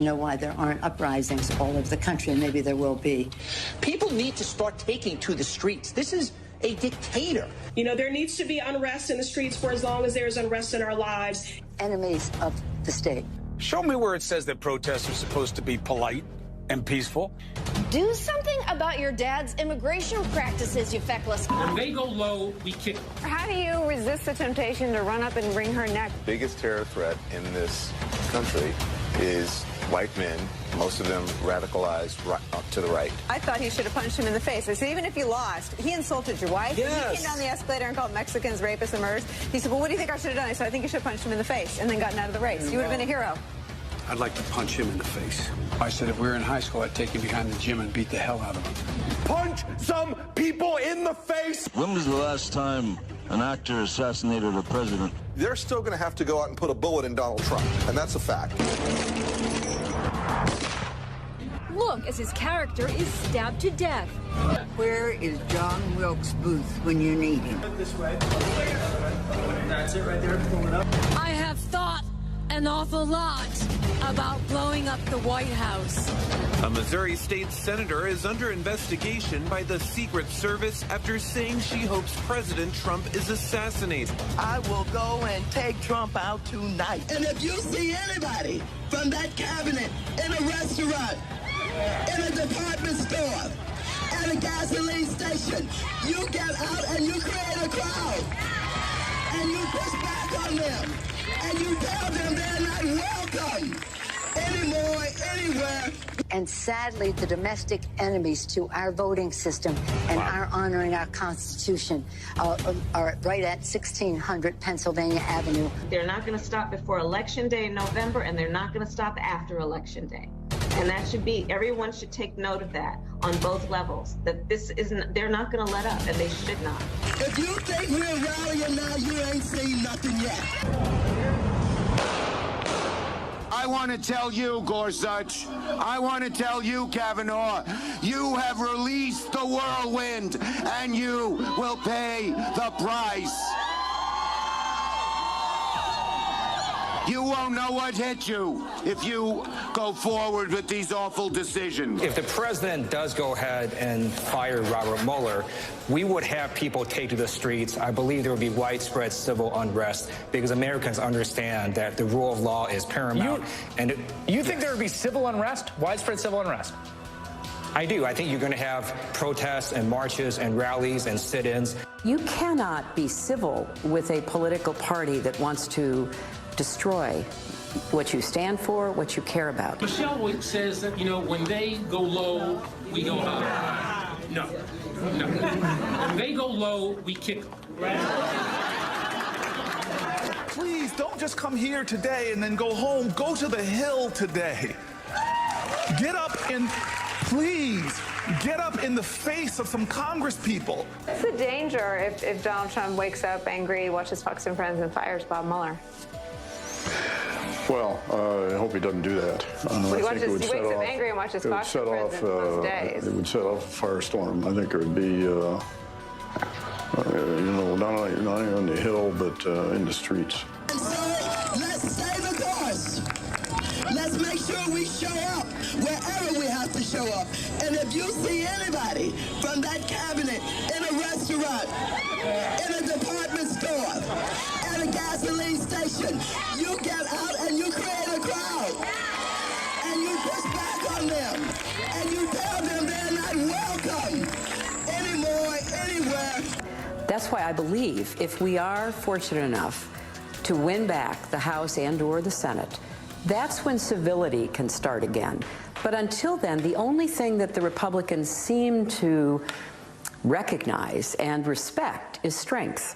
You know why there aren't uprisings all over the country, and maybe there will be. People need to start taking to the streets. This is a dictator. You know, there needs to be unrest in the streets for as long as there's unrest in our lives. Enemies of the state. Show me where it says that protests are supposed to be polite and peaceful. Do something about your dad's immigration practices, you feckless. When they go low, we kick. How do you resist the temptation to run up and wring her neck? The biggest terror threat in this country is white men, most of them radicalized right up to the right. I thought he should have punched him in the face. I said, even if you lost, he insulted your wife. Yes. He came down the escalator and called Mexicans rapists and murderers. He said, well, what do you think I should have done? I said, I think you should have punched him in the face and then gotten out of the race. You would have been a hero. I'd like to punch him in the face. I said if we were in high school, I'd take him behind the gym and beat the hell out of him. Punch some people in the face! When was the last time an actor assassinated a president? They're still going to have to go out and put a bullet in Donald Trump, and that's a fact. Look as his character is stabbed to death. Where is John Wilkes Booth when you need him? This way. That's it right there. Pull it up. I have thought an awful lot about blowing up the White House. A Missouri state senator is under investigation by the Secret Service after saying she hopes President Trump is assassinated. I will go and take Trump out tonight. And if you see anybody from that cabinet in a restaurant, in a department store, at a gasoline station, you get out and you create a crowd. And you push back on them. And you tell them they're not welcome anymore, anywhere. And sadly, the domestic enemies to our voting system and our honoring our Constitution are right at 1600 Pennsylvania Avenue. They're not going to stop before Election Day in November, and they're not going to stop after Election Day. And that should be, everyone should take note of that on both levels, that this isn't, they're not going to let up, and they should not. If you think we're rallying now, you ain't seen nothing yet. I want to tell you, Gorsuch, I want to tell you, Kavanaugh, you have released the whirlwind, and you will pay the price. You won't know what hit you if you go forward with these awful decisions. If the president does go ahead and fire Robert Mueller, we would have people take to the streets. I believe there would be widespread civil unrest because Americans understand that the rule of law is paramount. You think there would be civil unrest, widespread civil unrest? I do. I think you're going to have protests and marches and rallies and sit-ins. You cannot be civil with a political party that wants to destroy what you stand for, what you care about. Michelle says that, you know, when they go low, we go high. No. When they go low, we kick them. Please don't just come here today and then go home. Go to the Hill today. Get up and please get up in the face of some Congress people. What's the danger if Donald Trump wakes up angry, watches Fox and Friends, and fires Bob Mueller? Well, I hope he doesn't do that. He wakes up angry and watches Fox and Friends in most days. It would set off a firestorm. I think it would be, you know, not only on the Hill, but in the streets. And so, let's stay the course. Let's make sure we show up wherever we have to show up. And if you see anybody from that cabinet in a restaurant, in a department store, at a gasoline station, you get out and you create a crowd. And you push back on them. And you tell them they're not welcome anymore, anywhere. That's why I believe if we are fortunate enough to win back the House and/or the Senate, that's when civility can start again. But until then, the only thing that the Republicans seem to recognize and respect is strength.